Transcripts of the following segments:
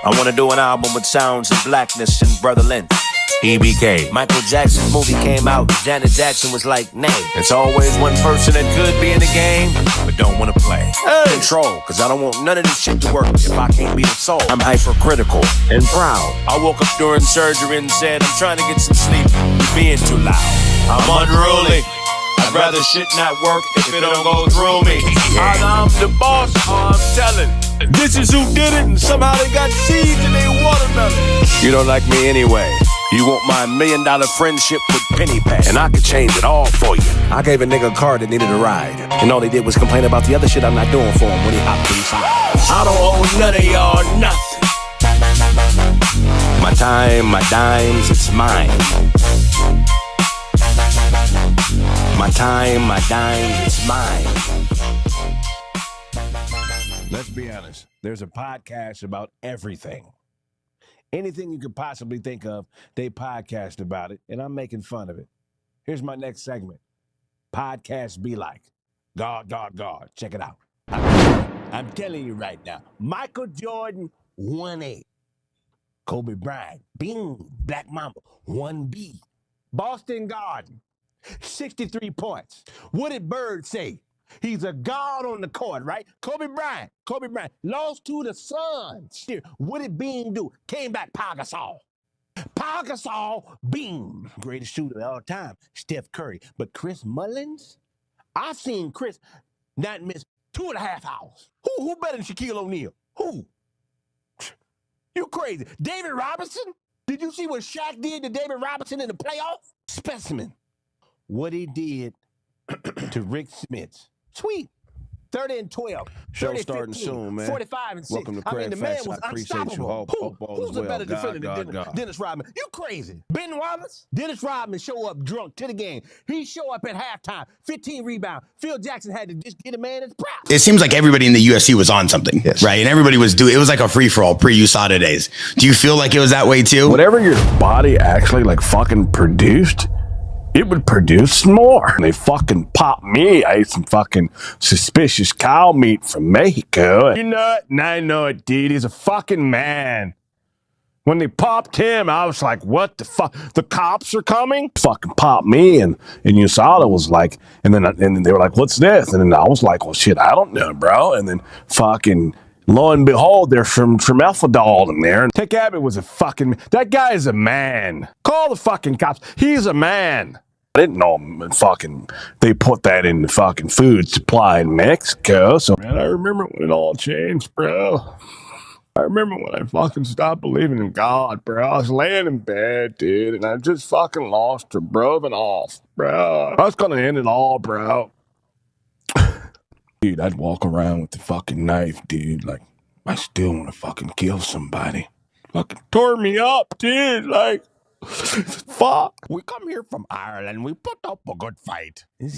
I want to do an album with sounds of blackness and brotherland. EBK. Michael Jackson's movie came out. Janet Jackson was like, nay. It's always one person that could be in the game, but don't want to play. Control, cause I don't want none of this shit to work if I can't be the soul. I'm hypercritical and proud. I woke up during surgery and said, I'm trying to get some sleep. You're being too loud. I'm unruly. I'd rather shit not work if it don't go through me. Either I'm the boss or I'm telling. This is who did it, and somehow they got seeds in their watermelon. You don't like me anyway. You want my $1 million friendship with Penny Pat, and I could change it all for you. I gave a nigga a car that needed a ride, and all he did was complain about the other shit I'm not doing for him when he hopped inside. I don't owe none of y'all nothing. My time, my dimes, it's mine. My time, my dimes, it's mine. Let's be honest. There's a podcast about everything. Anything you could possibly think of, they podcast about it, and I'm making fun of it. Here's my next segment. Podcast be like. Gawd. Check it out. I'm telling you right now. Michael Jordan, 1A. Kobe Bryant, bing, Black Mamba, 1B. Boston Garden, 63 points. What did Bird say? He's a god on the court, right? Kobe Bryant lost to the Suns. What did Bean do? Came back, Pau Gasol, Bean, greatest shooter of all time, Steph Curry. But Chris Mullins, I've seen Chris not miss 2.5 hours. Who better than Shaquille O'Neal? Who? You crazy. David Robinson? Did you see what Shaq did to David Robinson in the playoffs? Specimen. What he did to Rick Smith. Sweet. 30-12. Show starting soon, man. 45-6. Welcome to Kraig the Facts. man was I appreciate unstoppable. you. Who's a better defender than Dennis Rodman? You crazy. Ben Wallace? Dennis Rodman show up drunk to the game. He show up at halftime. 15 rebounds. Phil Jackson had to just get a man his proud. It seems like everybody in the UFC was on something, right? And everybody was doing, it was like a free-for-all pre-USADA days. Do you feel like it was that way too? Whatever your body actually like fucking produced, it would produce more. They fucking popped me. I ate some fucking suspicious cow meat from Mexico. You know it? And I know it, dude. He's a fucking man. When they popped him, I was like, what the fuck? The cops are coming? Fucking popped me. And USADA was like, and then they were like, what's this? And then I was like, well, shit, I don't know, bro. And then fucking, lo and behold, there's some Alphadol in there. And Tech Abbott was a fucking, that guy is a man. Call the fucking cops. He's a man. I didn't know they put that in the fucking food supply in Mexico. So, man, I remember when it all changed, bro. I remember when I fucking stopped believing in God, bro. I was laying in bed, dude, and I just fucking lost her, bro, and off, bro. I was gonna end it all, bro. Dude, I'd walk around with the fucking knife, dude. Like, I still want to fucking kill somebody. Fucking tore me up, dude. Like, fuck. We come here from Ireland. We put up a good fight. He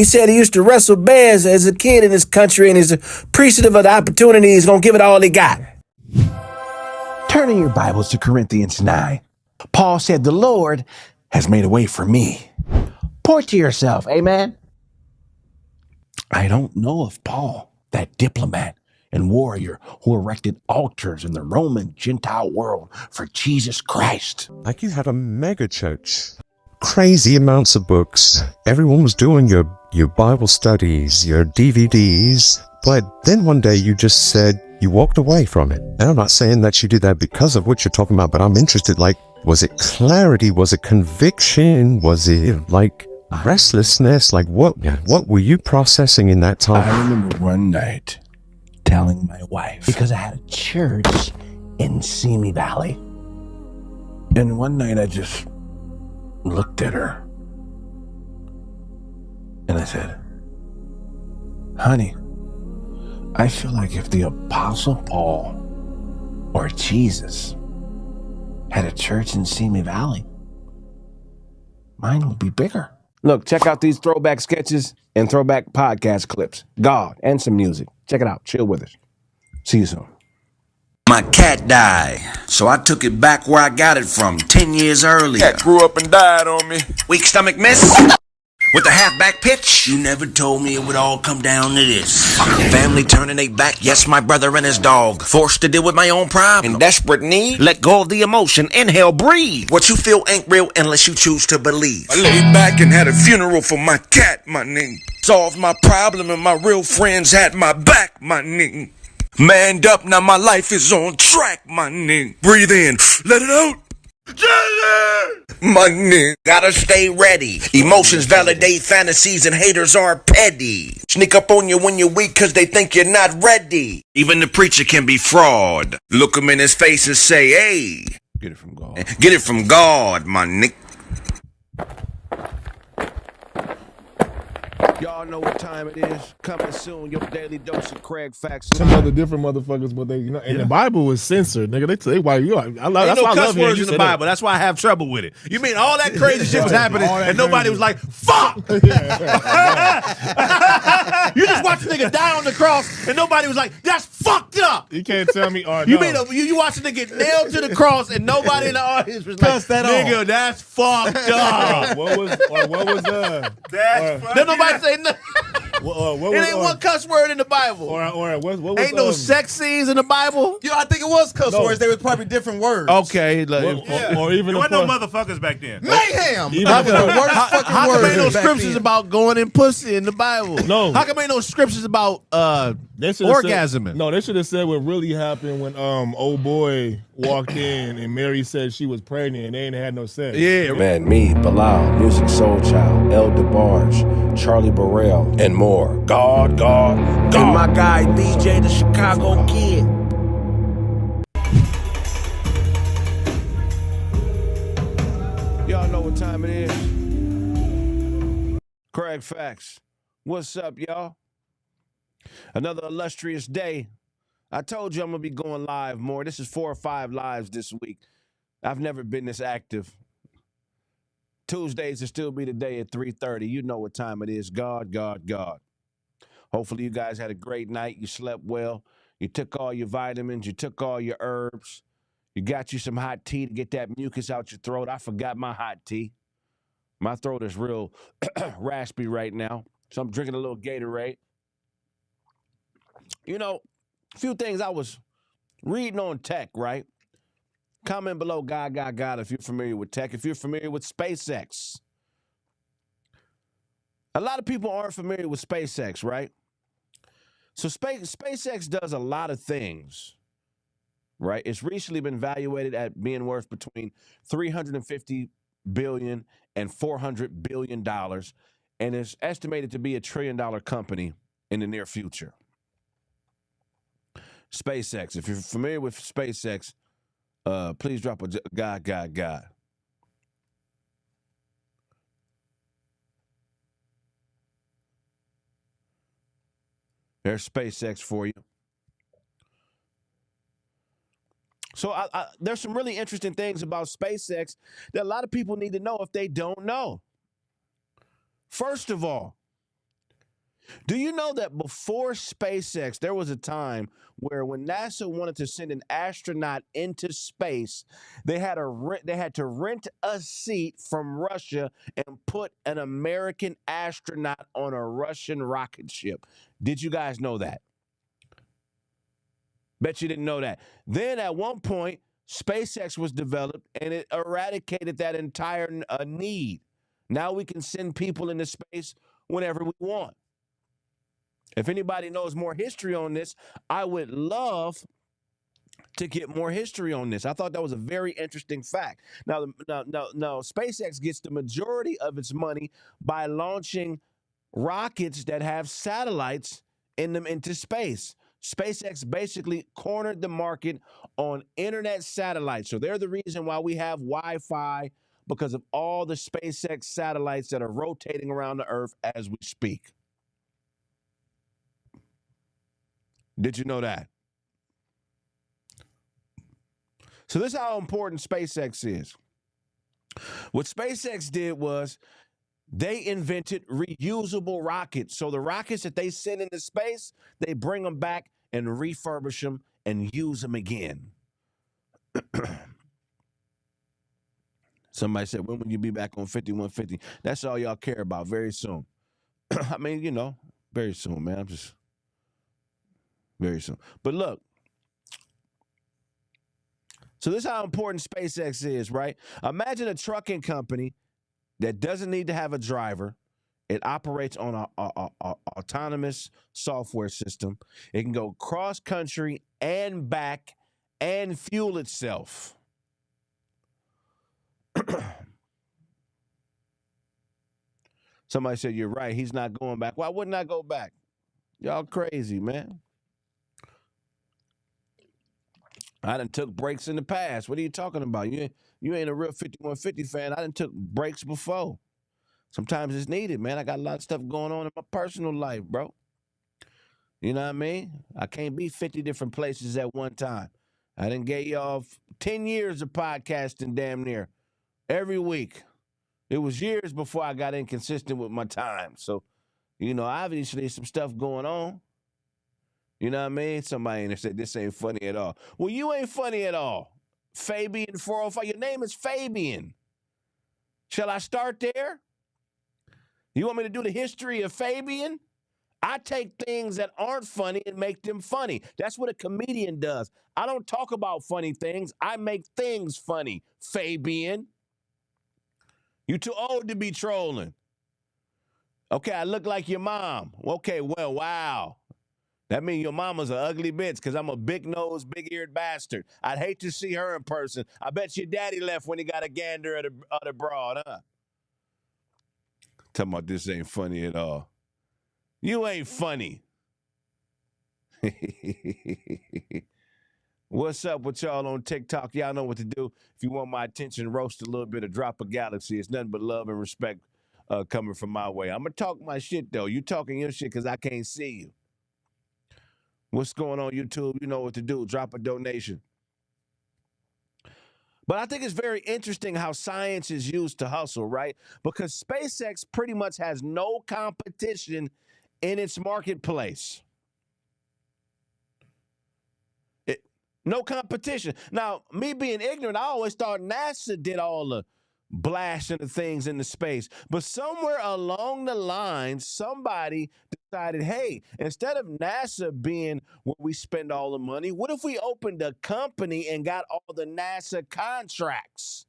said he used to wrestle bears as a kid in his country and is appreciative of the opportunity. He's going to give it all he got. Turn in your Bibles to Corinthians 9. Paul said, the Lord has made a way for me. Point to yourself, amen? I don't know if Paul, that diplomat and warrior who erected altars in the Roman Gentile world for Jesus Christ. Like you had a mega church. Crazy amounts of books. Everyone was doing your Bible studies, your DVDs. But then one day you just said you walked away from it. And I'm not saying that you did that because of what you're talking about, but I'm interested, like, was it clarity? Was it conviction? Was it like restlessness? Like what were you processing in that time? I remember one night telling my wife, because I had a church in Simi Valley. And one night I just looked at her and I said, honey, I feel like if the Apostle Paul or Jesus had a church in Simi Valley, mine would be bigger. Look, check out these throwback sketches and throwback podcast clips. Gawd and some music. Check it out. Chill with us. See you soon. My cat died, so I took it back where I got it from 10 years earlier. Cat grew up and died on me. Weak stomach, miss? with the halfback pitch. You never told me it would all come down to this. Family turning their back, yes, my brother and his dog. Forced to deal with my own problem. In desperate need, let go of the emotion, inhale, breathe. What you feel ain't real unless you choose to believe. I laid back and had a funeral for my cat, my nigga. Solved my problem and my real friends had my back, my nigga. Manned up, now my life is on track, my nigga. Breathe in, let it out. My nigga, gotta stay ready. Emotions validate fantasies and haters are petty. Sneak up on you when you're weak cause they think you're not ready. Even the preacher can be fraud. Look him in his face and say, hey. Get it from God. Get it from God, my nigga. Y'all know what time it is. Coming soon, your daily dose of Kraig Facts. Some other different motherfuckers, but they, and the Bible was censored, nigga. They wipe you out. I love, Ain't that's no why I cuss love words in you the Bible. That's why I have trouble with it. You mean all that crazy shit was happening and nobody was like, fuck! You just watch a nigga die on the cross and nobody was like, that's fucked up! You can't tell me, You mean you watch a nigga get nailed to the cross and nobody in the audience was like, nigga, that's fucked up! What was That's fucked up. Then nobody say nothing. It ain't one cuss word in the Bible. What was ain't no sex scenes in the Bible. Yo, I think it was cuss words. They were probably different words. Okay, or even there wasn't no motherfuckers back then. Mayhem. Even the worst fucking how word come ain't no back scriptures then. about going in pussy in the Bible? No. How come ain't no scriptures about They should've orgasming? Said, no, they should have said what really happened when old boy walked in and Mary said she was pregnant and they ain't had no sex. Yeah. Man, me, Bilal, Music Soul Child, El DeBarge, Charlie Burrell, and more. God. And my guy, BJ, the Chicago Kid. Y'all know what time it is. Kraig Facts. What's up, y'all? Another illustrious day. I told you I'm going to be going live more. This is 4 or 5 lives this week. I've never been this active. Tuesdays will still be the day at 3:30. You know what time it is. God. Hopefully you guys had a great night. You slept well. You took all your vitamins. You took all your herbs. You got you some hot tea to get that mucus out your throat. I forgot my hot tea. My throat is real raspy right now. So I'm drinking a little Gatorade. You know, a few things I was reading on tech, right? Comment below, God, if you're familiar with tech. If you're familiar with SpaceX. A lot of people aren't familiar with SpaceX, right? So SpaceX does a lot of things, right? It's recently been valuated at being worth between $350 billion and $400 billion, and is estimated to be $1 trillion company in the near future. SpaceX. If you're familiar with SpaceX, please drop a God. There's SpaceX for you. So there's some really interesting things about SpaceX that a lot of people need to know if they don't know. First of all, do you know that before SpaceX, there was a time where when NASA wanted to send an astronaut into space, they had to rent a seat from Russia and put an American astronaut on a Russian rocket ship? Did you guys know that? Bet you didn't know that. Then at one point, SpaceX was developed and it eradicated that entire need. Now we can send people into space whenever we want. If anybody knows more history on this, I would love to get more history on this. I thought that was a very interesting fact. Now, SpaceX gets the majority of its money by launching rockets that have satellites in them into space. SpaceX basically cornered the market on internet satellites. So they're the reason why we have Wi-Fi, because of all the SpaceX satellites that are rotating around the Earth as we speak. Did you know that? So this is how important SpaceX is. What SpaceX did was they invented reusable rockets. So the rockets that they send into space, they bring them back and refurbish them and use them again. Somebody said, when will you be back on 5150? That's all y'all care about. Very soon. I mean, you know, very soon, man. I'm just very soon. But look, so this is how important SpaceX is, right? Imagine a trucking company that doesn't need to have a driver. It operates on a autonomous software system. It can go cross country and back and fuel itself. Somebody said, you're right. He's not going back. Why wouldn't I go back? Y'all crazy, man. I done took breaks in the past. What are you talking about? You ain't a real 5150 fan. I done took breaks before. Sometimes it's needed, man. I got a lot of stuff going on in my personal life, bro. You know what I mean? I can't be 50 different places at one time. I done gave y'all 10 years of podcasting damn near every week. It was years before I got inconsistent with my time. So, you know, obviously some stuff going on. You know what I mean? Somebody in there said, this ain't funny at all. Well, you ain't funny at all. Fabian 405. Your name is Fabian. Shall I start there? You want me to do the history of Fabian? I take things that aren't funny and make them funny. That's what a comedian does. I don't talk about funny things. I make things funny. Fabian. You too old to be trolling. Okay, I look like your mom. Okay, well, wow. That means your mama's an ugly bitch because I'm a big-nosed, big-eared bastard. I'd hate to see her in person. I bet your daddy left when he got a gander at a broad, huh? Talking about this ain't funny at all. You ain't funny. What's up with y'all on TikTok? Y'all know what to do. If you want my attention, roast a little bit or drop a galaxy. It's nothing but love and respect coming from my way. I'm going to talk my shit, though. You talking your shit because I can't see you. What's going on, YouTube? You know what to do. Drop a donation. But I think it's very interesting how science is used to hustle, right? Because SpaceX pretty much has no competition in its marketplace. No competition. Now, me being ignorant, I always thought NASA did all the blasting of things into space. But somewhere along the line, somebody decided, hey, instead of NASA being where we spend all the money, what if we opened a company and got all the NASA contracts?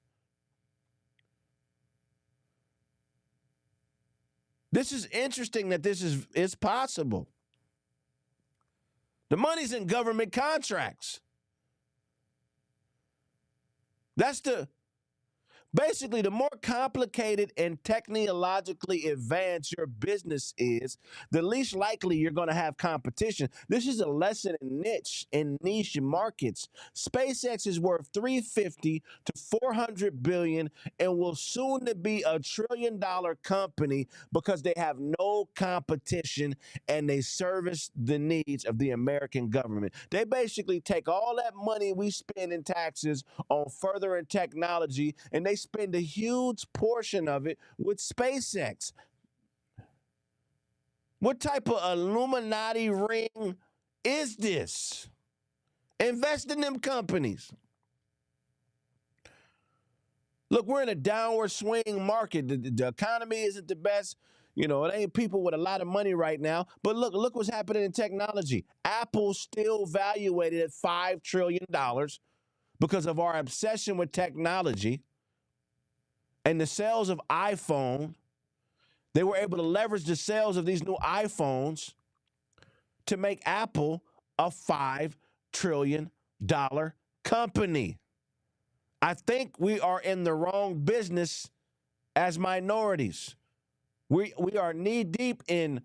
This is interesting that this is possible. The money's in government contracts. Basically, the more complicated and technologically advanced your business is, the least likely you're going to have competition. This is a lesson in niche markets. SpaceX is worth $350 to $400 billion and will soon to be a $1 trillion company because they have no competition and they service the needs of the American government. They basically take all that money we spend in taxes on furthering technology and they spend a huge portion of it with SpaceX. What type of Illuminati ring is this? Invest in them companies. Look, we're in a downward swing market. The economy isn't the best. You know, it ain't people with a lot of money right now. But look what's happening in technology. Apple's still valuated at $5 trillion because of our obsession with technology. And the sales of iPhone, they were able to leverage the sales of these new iPhones to make Apple a $5 trillion company. I think we are in the wrong business as minorities. We are knee deep in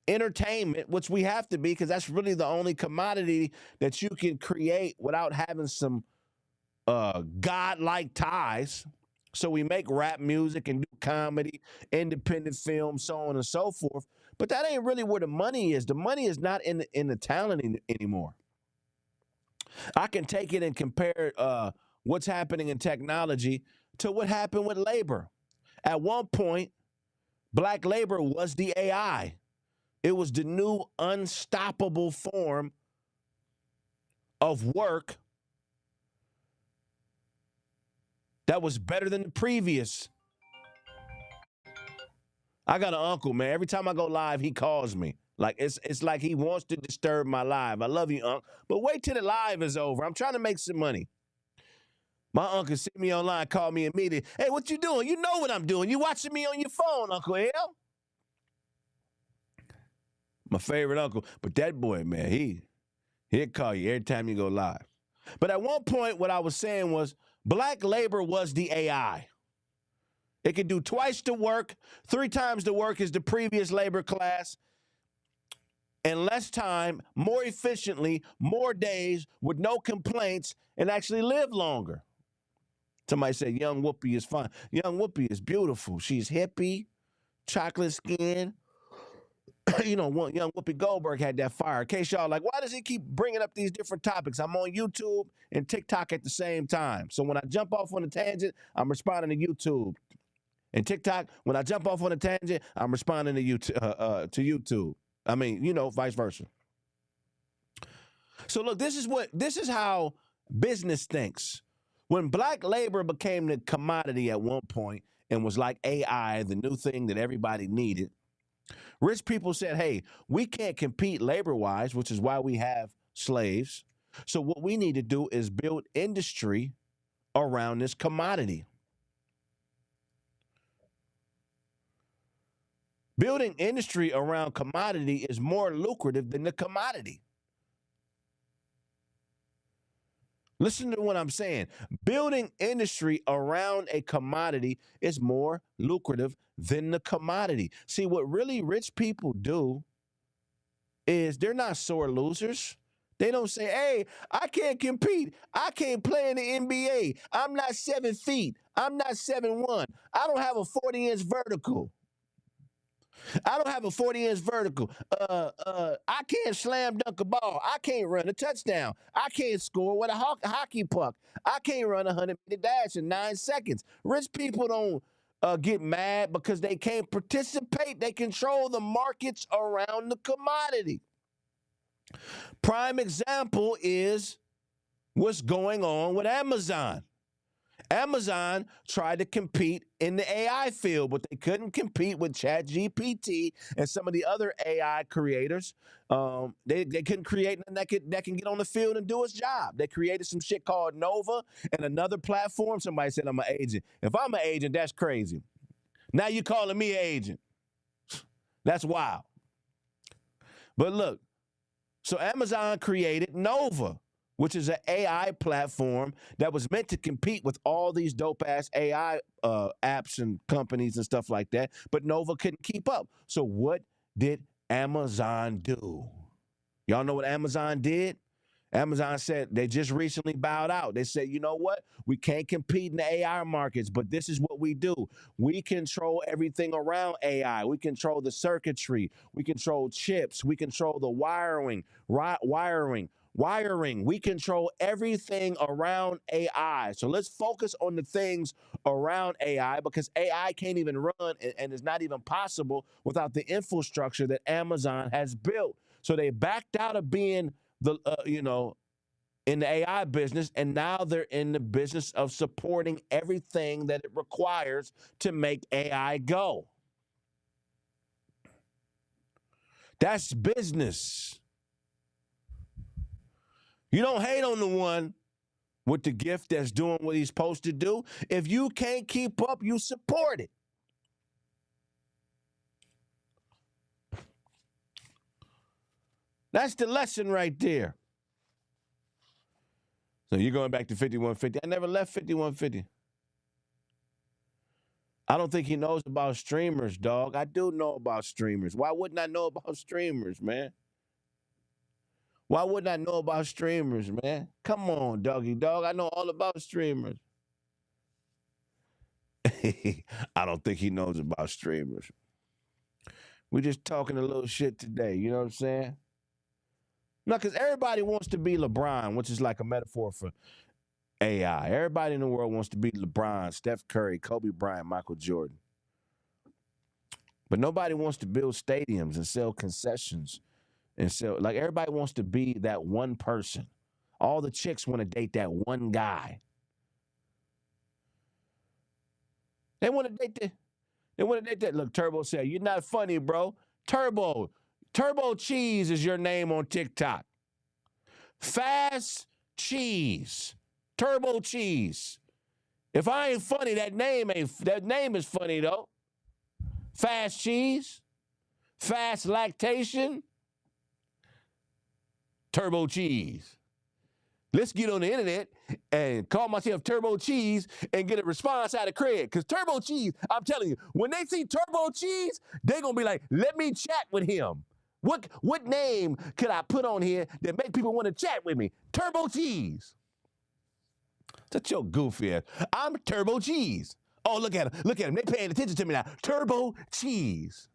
entertainment, which we have to be because that's really the only commodity that you can create without having some godlike ties. So we make rap music and do comedy, independent films, so on and so forth. But that ain't really where the money is. The money is not in the talent anymore. I can take it and compare what's happening in technology to what happened with labor. At one point, black labor was the AI. It was the new unstoppable form of work that was better than the previous. I got an uncle, man. Every time I go live, he calls me. Like it's like he wants to disturb my live. I love you, Unc. But wait till the live is over. I'm trying to make some money. My uncle see me online, call me immediately. Hey, what you doing? You know what I'm doing. You watching me on your phone, Uncle L. My favorite uncle. But that boy, man, he'll call you every time you go live. But at one point, what I was saying was black labor was the AI. It could do twice the work, 3 times the work as the previous labor class, in less time, more efficiently, more days, with no complaints, and actually live longer. Somebody said young Whoopi is fine. Young Whoopi is beautiful. She's hippie, chocolate skin. You know, young Whoopi Goldberg had that fire. In case y'all like, why does he keep bringing up these different topics? I'm on YouTube and TikTok at the same time. So when I jump off on a tangent, I'm responding to YouTube. And TikTok, when I jump off on a tangent, I'm responding to YouTube. I mean, you know, vice versa. So look, this is how business thinks. When black labor became the commodity at one point and was like AI, the new thing that everybody needed, rich people said, hey, we can't compete labor-wise, which is why we have slaves. So what we need to do is build industry around this commodity. Building industry around commodity is more lucrative than the commodity. Listen to what I'm saying. Building industry around a commodity is more lucrative than the commodity. See, what really rich people do is they're not sore losers. They don't say, hey, I can't compete. I can't play in the NBA. I'm not 7 feet. I'm not 7'1". I don't have a 40-inch vertical. I don't have a 40-inch vertical. I can't slam dunk a ball. I can't run a touchdown. I can't score with a hockey puck. I can't run a 100-meter dash in 9 seconds. Rich people don't get mad because they can't participate. They control the markets around the commodity. Prime example is what's going on with Amazon. Amazon tried to compete in the AI field, but they couldn't compete with ChatGPT and some of the other AI creators. They couldn't create nothing that can get on the field and do its job. They created some shit called Nova and another platform. Somebody said I'm an agent. If I'm an agent, that's crazy. Now you calling me an agent. That's wild. But look, so Amazon created Nova, which is an AI platform that was meant to compete with all these dope-ass AI apps and companies and stuff like that, but Nova couldn't keep up. So what did Amazon do? Y'all know what Amazon did? Amazon said they just recently bowed out. They said, you know what? We can't compete in the AI markets, but this is what we do. We control everything around AI. We control the circuitry. We control chips. We control the wiring. We control everything around AI. So let's focus on the things around AI because AI can't even run and is not even possible without the infrastructure that Amazon has built. So they backed out of being in the AI business, and now they're in the business of supporting everything that it requires to make AI go. That's business. You don't hate on the one with the gift that's doing what he's supposed to do. If you can't keep up, you support it. That's the lesson right there. So you're going back to 5150. I never left 5150. I don't think he knows about streamers, dog. I do know about streamers. Why wouldn't I know about streamers, man? Why wouldn't I know about streamers, man? Come on, doggy dog. I know all about streamers. I don't think he knows about streamers. We're just talking a little shit today. You know what I'm saying? No, because everybody wants to be LeBron, which is like a metaphor for AI. Everybody in the world wants to be LeBron, Steph Curry, Kobe Bryant, Michael Jordan. But nobody wants to build stadiums and sell concessions. And so, like, everybody wants to be that one person. All the chicks want to date that one guy. They want to date that. They want to date that. Look, Turbo said, you're not funny, bro. Turbo Cheese is your name on TikTok. Fast Cheese. Turbo Cheese. If I ain't funny, that name is funny though. Fast Cheese. Fast Lactation. Turbo Cheese. Let's get on the internet and call myself Turbo Cheese and get a response out of Kraig. Because Turbo Cheese, I'm telling you, when they see Turbo Cheese, they're going to be like, let me chat with him. What name could I put on here that make people want to chat with me? Turbo Cheese. That's your goofy ass. I'm Turbo Cheese. Oh, look at him. Look at him. They paying attention to me now. Turbo Cheese.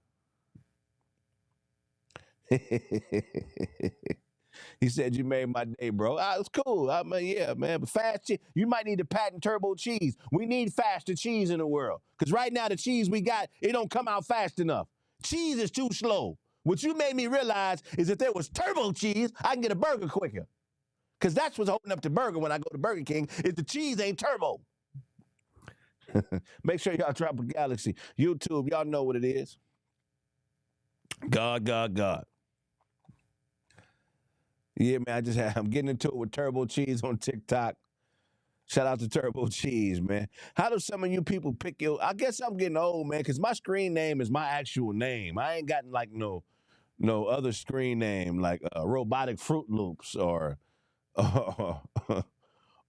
He said, you made my day, bro. It's cool. I mean, yeah, man. But fast cheese, you might need to patent Turbo Cheese. We need faster cheese in the world. Because right now, the cheese we got, it don't come out fast enough. Cheese is too slow. What you made me realize is if there was Turbo Cheese, I can get a burger quicker. Because that's what's holding up the burger when I go to Burger King, is the cheese ain't turbo. Make sure y'all drop a Galaxy. YouTube, y'all know what it is. God. Yeah, man, I'm getting into it with Turbo Cheese on TikTok. Shout out to Turbo Cheese, man. How do some of you people pick I guess I'm getting old, man, because my screen name is my actual name. I ain't gotten like no other screen name like Robotic Fruit Loops or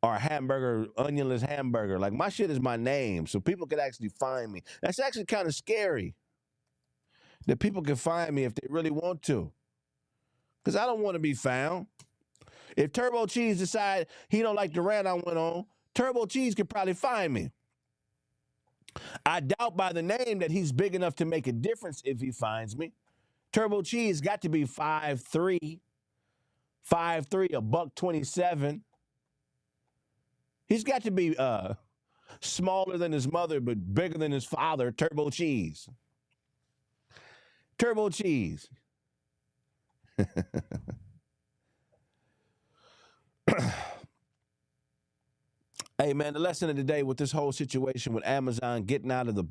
hamburger, onionless hamburger. Like my shit is my name, so people could actually find me. That's actually kind of scary that people can find me if they really want to. Because I don't want to be found. If Turbo Cheese decide he don't like the rant I went on, Turbo Cheese could probably find me. I doubt by the name that he's big enough to make a difference if he finds me. Turbo Cheese got to be 5'3", $127. He's got to be smaller than his mother, but bigger than his father. Turbo Cheese. Turbo Cheese. Hey, man, the lesson of the day with this whole situation with Amazon getting out of the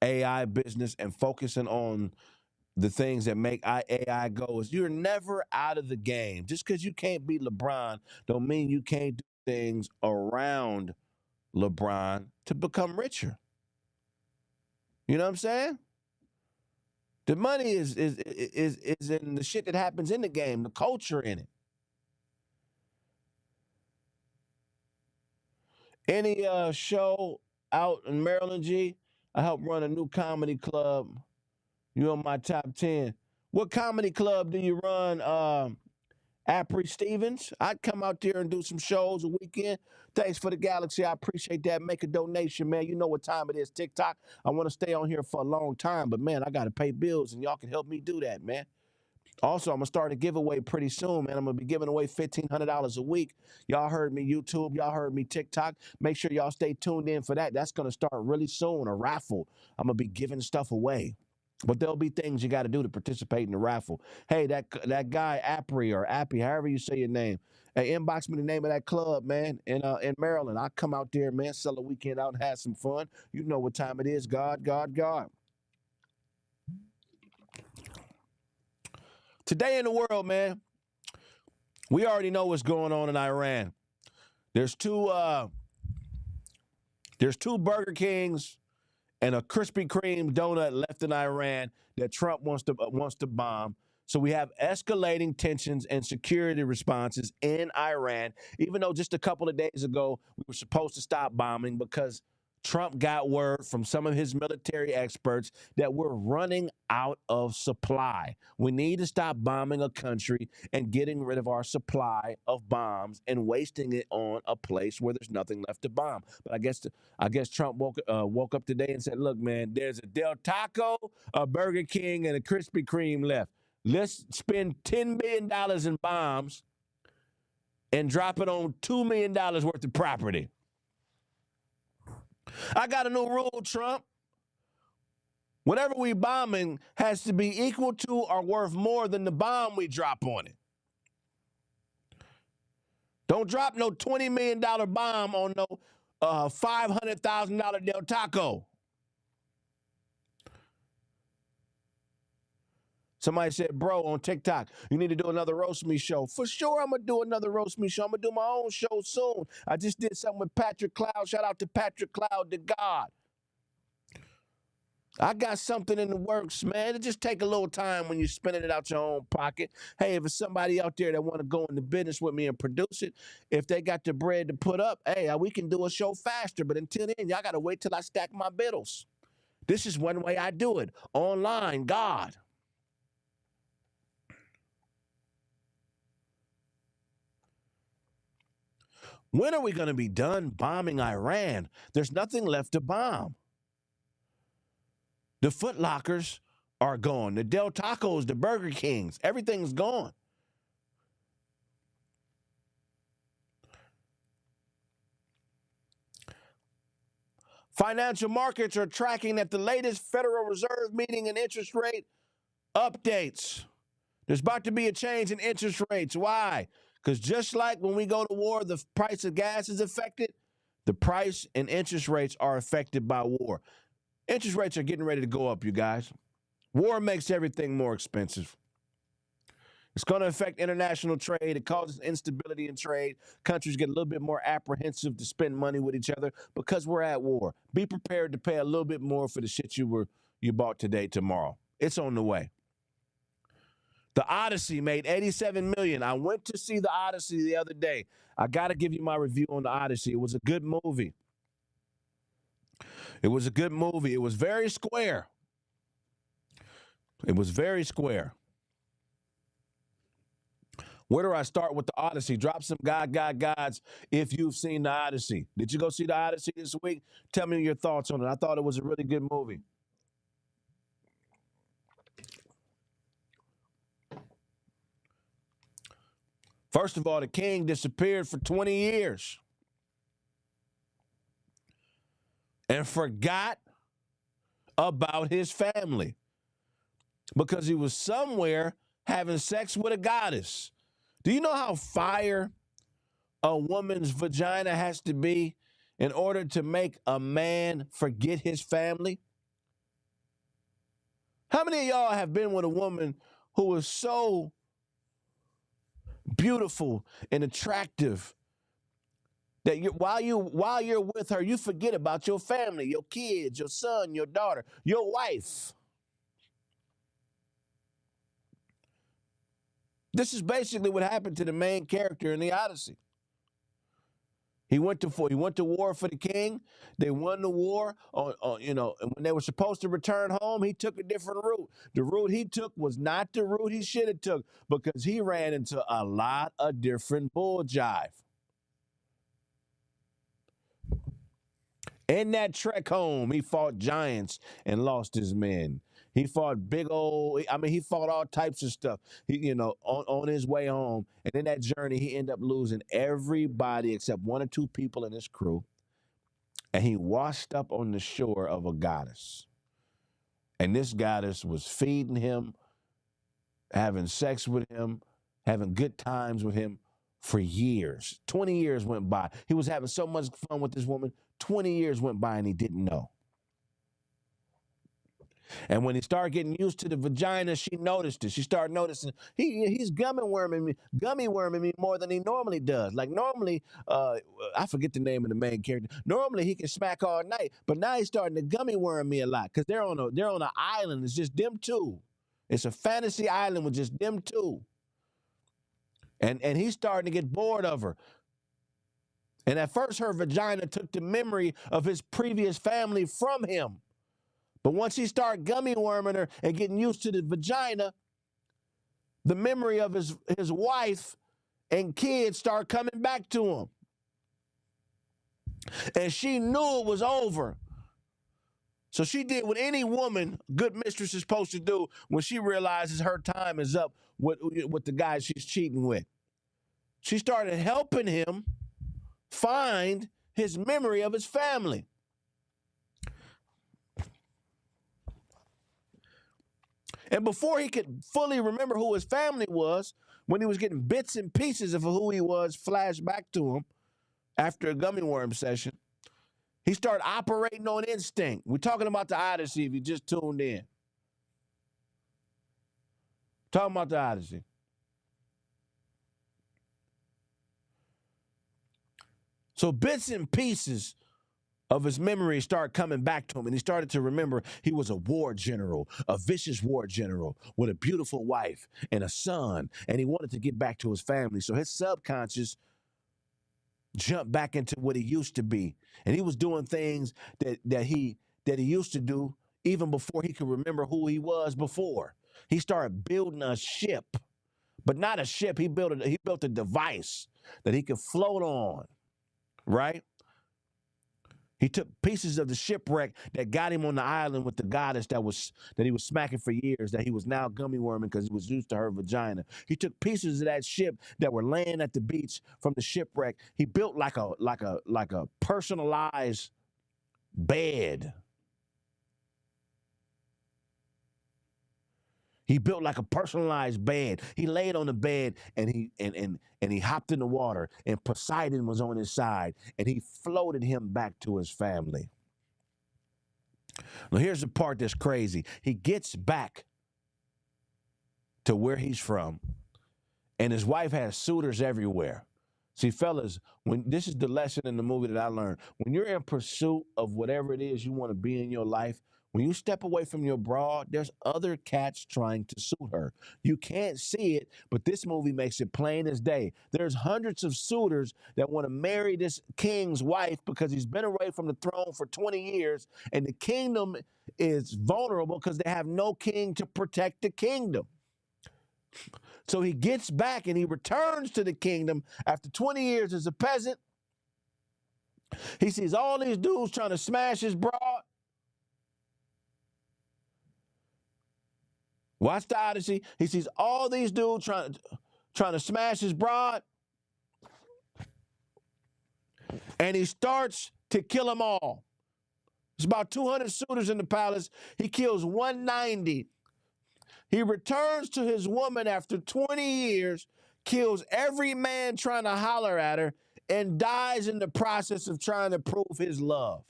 AI business and focusing on the things that make AI go is you're never out of the game. Just because you can't beat LeBron don't mean you can't do things around LeBron to become richer. You know what I'm saying? The money is in the shit that happens in the game, the culture in it. Any show out in Maryland, G? I help run a new comedy club. You on my top 10. What comedy club do you run, Apri Stevens? I'd come out there and do some shows a weekend. Thanks for the Galaxy. I appreciate that. Make a donation, man. You know what time it is, TikTok. I want to stay on here for a long time, but, man, I got to pay bills, and y'all can help me do that, man. Also, I'm going to start a giveaway pretty soon, man. I'm going to be giving away $1,500 a week. Y'all heard me, YouTube. Y'all heard me, TikTok. Make sure y'all stay tuned in for that. That's going to start really soon, a raffle. I'm going to be giving stuff away. But there'll be things you got to do to participate in the raffle. Hey, that guy, Apri or Appy, however you say your name, hey, inbox me the name of that club, man, in Maryland. I'll come out there, man, sell a weekend out and have some fun. You know what time it is, God. Today in the world, man, we already know what's going on in Iran. There's two Burger Kings and a Krispy Kreme donut left in Iran that Trump wants to bomb. So we have escalating tensions and security responses in Iran, even though just a couple of days ago we were supposed to stop bombing because Trump got word from some of his military experts that we're running out of supply. We need to stop bombing a country and getting rid of our supply of bombs and wasting it on a place where there's nothing left to bomb. But I guess Trump woke up today and said, look, man, there's a Del Taco, a Burger King, and a Krispy Kreme left. Let's spend $10 million in bombs and drop it on $2 million worth of property. I got a new rule, Trump. Whatever we bombing has to be equal to or worth more than the bomb we drop on it. Don't drop no $20 million bomb on no $500,000 Del Taco. Somebody said, bro, on TikTok, you need to do another Roast Me show. For sure, I'm going to do another Roast Me show. I'm going to do my own show soon. I just did something with Patrick Cloud. Shout out to Patrick Cloud, to Gawd. I got something in the works, man. It just take a little time when you're spending it out your own pocket. Hey, if it's somebody out there that want to go into business with me and produce it, if they got the bread to put up, hey, we can do a show faster. But until then, y'all got to wait till I stack my biddles. This is one way I do it. Online, Gawd. When are we going to be done bombing Iran? There's nothing left to bomb. The Foot Lockers are gone. The Del Tacos, the Burger Kings, everything's gone. Financial markets are tracking at the latest Federal Reserve meeting and interest rate updates. There's about to be a change in interest rates. Why? Because just like when we go to war, the price of gas is affected, the price and interest rates are affected by war. Interest rates are getting ready to go up, you guys. War makes everything more expensive. It's going to affect international trade. It causes instability in trade. Countries get a little bit more apprehensive to spend money with each other because we're at war. Be prepared to pay a little bit more for the shit you bought today, tomorrow. It's on the way. The Odyssey made $87 million. I went to see The Odyssey the other day. I got to give you my review on The Odyssey. It was a good movie. It was a good movie. It was very square. It was very square. Where do I start with The Odyssey? Drop some gods if you've seen The Odyssey. Did you go see The Odyssey this week? Tell me your thoughts on it. I thought it was a really good movie. First of all, the king disappeared for 20 years and forgot about his family because he was somewhere having sex with a goddess. Do you know how fire a woman's vagina has to be in order to make a man forget his family? How many of y'all have been with a woman who was so beautiful and attractive that while you're with her, you forget about your family, your kids, your son, your daughter, your wife? This is basically what happened to the main character in the Odyssey. He went to war for the king. They won the war. And when they were supposed to return home, he took a different route. The route he took was not the route he should have took because he ran into a lot of different bull jive. In that trek home, he fought giants and lost his men. He fought he fought all types of stuff, on his way home. And in that journey, he ended up losing everybody except one or two people in his crew. And he washed up on the shore of a goddess. And this goddess was feeding him, having sex with him, having good times with him for years. 20 years went by. He was having so much fun with this woman. 20 years went by and he didn't know. And when he started getting used to the vagina, she noticed it. She started noticing he's gummy worming me more than he normally does. Like normally, I forget the name of the main character. Normally he can smack all night, but now he's starting to gummy worm me a lot because they're on an island. It's just them two. It's a fantasy island with just them two. And he's starting to get bored of her. And at first, her vagina took the memory of his previous family from him. But once he started gummy worming her and getting used to the vagina, the memory of his wife and kids started coming back to him. And she knew it was over. So she did what any woman, good mistress, is supposed to do when she realizes her time is up with the guy she's cheating with. She started helping him find his memory of his family. And before he could fully remember who his family was, when he was getting bits and pieces of who he was flashed back to him after a gummy worm session, He started operating on instinct. We're talking about the Odyssey if you just tuned in. Talking about the Odyssey. So bits and pieces of his memory started coming back to him, and he started to remember he was a war general, a vicious war general with a beautiful wife and a son, and he wanted to get back to his family. So his subconscious jumped back into what he used to be, and he was doing things that he used to do even before he could remember who he was before. He started building a ship, but not a ship. He built a device that he could float on, right? He took pieces of the shipwreck that got him on the island with the goddess that he was smacking for years, that he was now gummy worming because he was used to her vagina. He took pieces of that ship that were laying at the beach from the shipwreck. He built like a personalized bed. He built like a personalized bed. He laid on the bed and he hopped in the water, and Poseidon was on his side, and he floated him back to his family. Now here's the part that's crazy. He gets back to where he's from, and his wife has suitors everywhere. See, fellas, this is the lesson in the movie that I learned. When you're in pursuit of whatever it is you want to be in your life, when you step away from your broad, there's other cats trying to suit her. You can't see it, but this movie makes it plain as day. There's hundreds of suitors that want to marry this king's wife because he's been away from the throne for 20 years, and the kingdom is vulnerable because they have no king to protect the kingdom. So he gets back and he returns to the kingdom after 20 years as a peasant. He sees all these dudes trying to smash his broad. Watch the Odyssey. He sees all these dudes trying to smash his broad. And he starts to kill them all. There's about 200 suitors in the palace. He kills 190. He returns to his woman after 20 years, kills every man trying to holler at her, and dies in the process of trying to prove his love.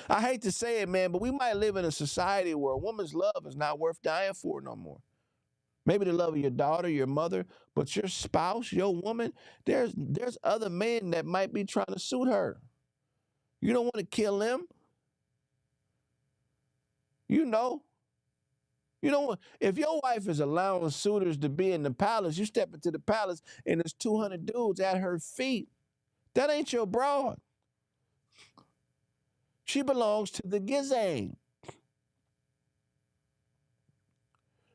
I hate to say it, man, but we might live in a society where a woman's love is not worth dying for no more. Maybe the love of your daughter, your mother, but your spouse, your woman, there's other men that might be trying to suit her. You don't want to kill them. You know. You don't want, if your wife is allowing suitors to be in the palace, you step into the palace and there's 200 dudes at her feet. That ain't your broad. She belongs to the gizang.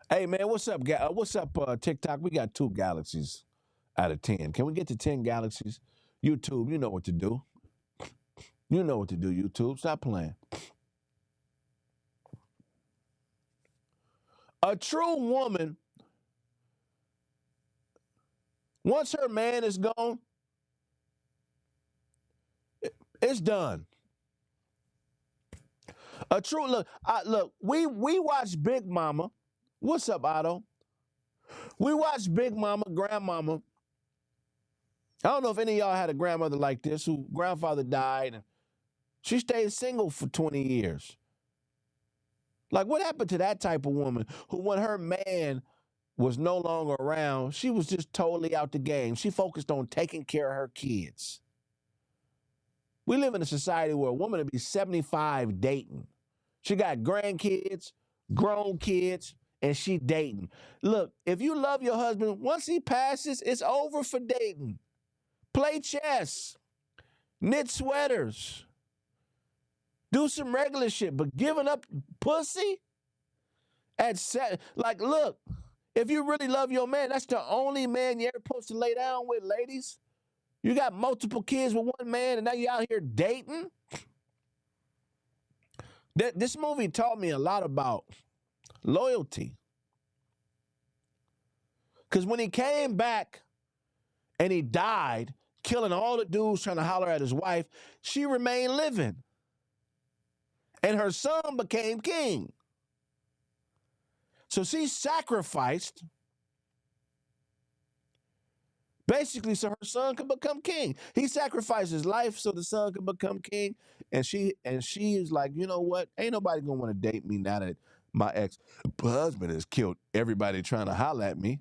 Hey, man, what's up, TikTok? We got 2 galaxies out of 10. Can we get to 10 galaxies? YouTube, you know what to do. You know what to do, YouTube. Stop playing. A true woman, once her man is gone, it's done. A true look. We watch Big Mama. What's up, Otto? We watch Big Mama, Grandmama. I don't know if any of y'all had a grandmother like this who grandfather died and she stayed single for 20 years. Like, what happened to that type of woman who, when her man was no longer around, she was just totally out the game? She focused on taking care of her kids. We live in a society where a woman would be 75 dating. She got grandkids, grown kids, and she dating. Look, if you love your husband, once he passes, it's over for dating. Play chess, knit sweaters, do some regular shit, but giving up pussy look, if you really love your man, that's the only man you're ever supposed to lay down with, ladies. You got multiple kids with one man, and now you're out here dating? This movie taught me a lot about loyalty. Because when he came back and he died, killing all the dudes trying to holler at his wife, she remained living. And her son became king. So she sacrificed Basically, so her son could become king. He sacrificed his life so the son could become king. And she is like, you know what? Ain't nobody gonna want to date me now that my ex-husband has killed everybody trying to holler at me.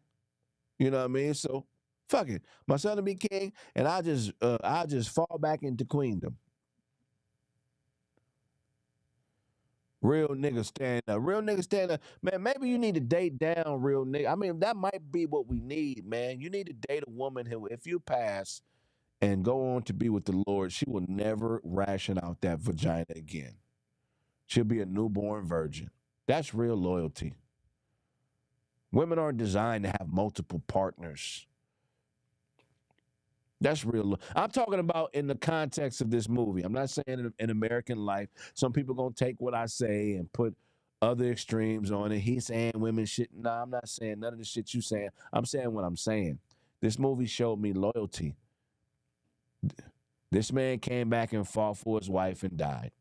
You know what I mean? So fuck it. My son will be king, and I just fall back into queendom. Real niggas stand up. Real niggas stand up. Man, maybe you need to date down, real nigga. I mean, that might be what we need, man. You need to date a woman who, if you pass and go on to be with the Lord, she will never ration out that vagina again. She'll be a newborn virgin. That's real loyalty. Women aren't designed to have multiple partners. That's real. I'm talking about in the context of this movie. I'm not saying in American life. Some people going to take what I say and put other extremes on it. He's saying women shit. Nah, I'm not saying none of the shit you saying. I'm saying what I'm saying. This movie showed me loyalty. This man came back and fought for his wife and died.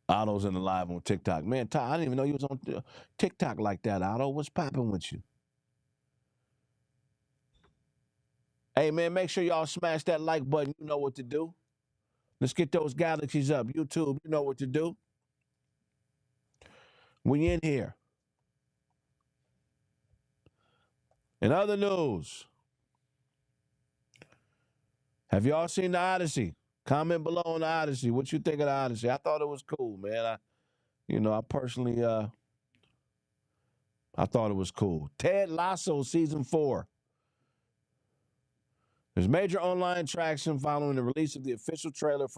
Otto's in the live on TikTok. Man, Ty, I didn't even know you was on TikTok like that, Otto. What's popping with you? Hey, man, make sure y'all smash that like button. You know what to do. Let's get those galaxies up. YouTube, you know what to do. We in here. In other news, have y'all seen the Odyssey? Comment below on the Odyssey. What you think of the Odyssey? I thought it was cool, man. I personally, I thought it was cool. Ted Lasso season 4. There's major online traction following the release of the official trailer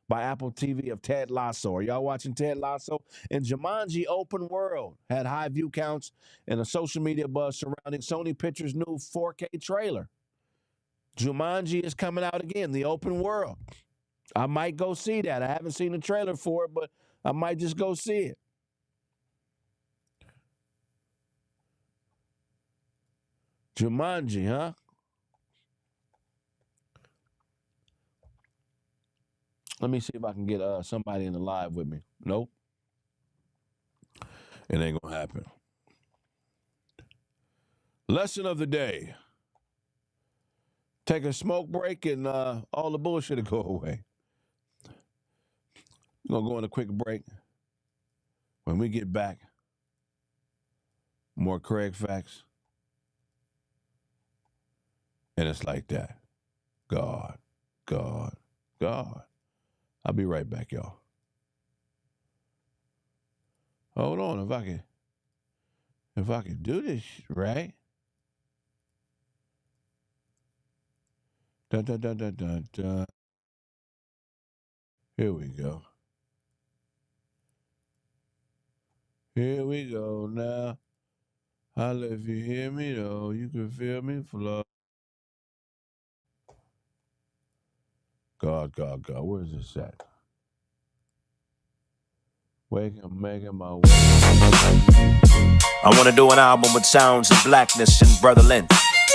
by Apple TV of Ted Lasso. Are y'all watching Ted Lasso? And Jumanji Open World had high view counts and a social media buzz surrounding Sony Pictures' new 4K trailer. Jumanji is coming out again, the open world. I might go see that. I haven't seen the trailer for it, but I might just go see it. Jumanji, huh? Let me see if I can get somebody in the live with me. Nope. It ain't going to happen. Lesson of the day. Take a smoke break and all the bullshit will go away. We're going to go on a quick break. When we get back, more Kraig Facts. And it's like that. God, God, God. I'll be right back, y'all. Hold on, if I can do this right. Dun, dun, dun, dun, dun, dun. Here we go. Here we go now. Holla if you hear me though, you can feel me flow. God, God, God, where's this at? Making my way. I want to do an album with sounds of blackness and brotherland.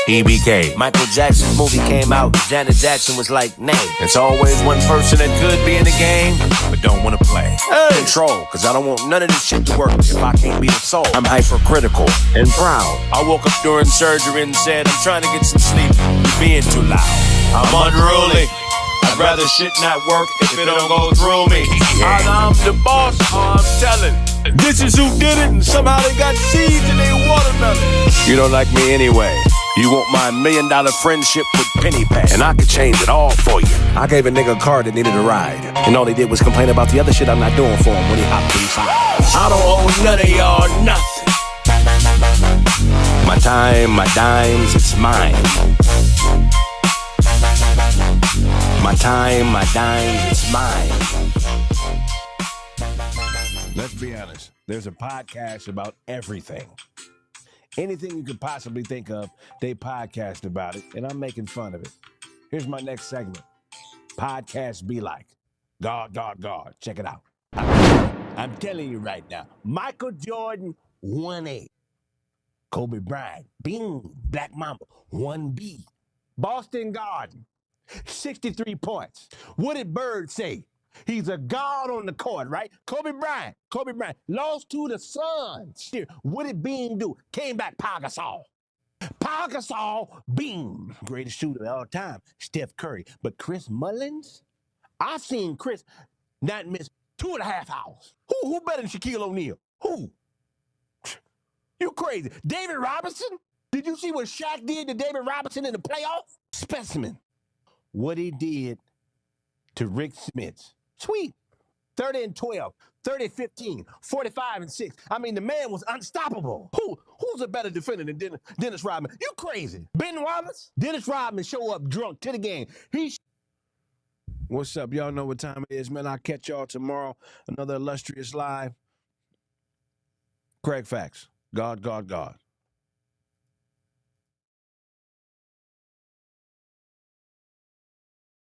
EBK. Michael Jackson's movie came out. Janet Jackson was like, nay. There's always one person that could be in the game, but don't want to play. Control, because I don't want none of this shit to work if I can't be the soul. I'm hypercritical and proud. I woke up during surgery and said, I'm trying to get some sleep. You're being too loud. I'm unruly. I'd rather shit not work if it don't go through me. Either I'm the boss or I'm telling. This is who did it, and somehow they got seeds in their watermelon. You don't like me anyway. You want my $1 million friendship with Penny Pat, and I could change it all for you. I gave a nigga a car that needed a ride, and all he did was complain about the other shit I'm not doing for him when he hopped inside. I don't owe none of y'all nothing. My time, my dimes, it's mine. My time, my dimes, it's mine. Let's be honest. There's a podcast about everything. Anything you could possibly think of, they podcast about it, and I'm making fun of it. Here's my next segment. Podcast be like. God, God, God. Check it out. I'm telling you right now. Michael Jordan, 1A. Kobe Bryant, Bing, Black Mamba, 1B. Boston Garden, 63 points. What did Bird say? He's a god on the court, right? Kobe Bryant lost to the Suns. What did Bean do? Came back Pau Gasol. Pau Gasol, beam. Greatest shooter of all time, Steph Curry. But Chris Mullins? I've seen Chris not miss 2.5 hours. Who better than Shaquille O'Neal? Who? You crazy. David Robinson? Did you see what Shaq did to David Robinson in the playoffs? Specimen. What he did to Rick Smith. Sweet. 30-12, 30-15, 45-6. I mean, the man was unstoppable. Who's a better defender than Dennis Rodman? You crazy. Ben Wallace? Dennis Rodman show up drunk to the game. What's up? Y'all know what time it is, man. I'll catch y'all tomorrow. Another illustrious live. Kraig Facts. God, God, God.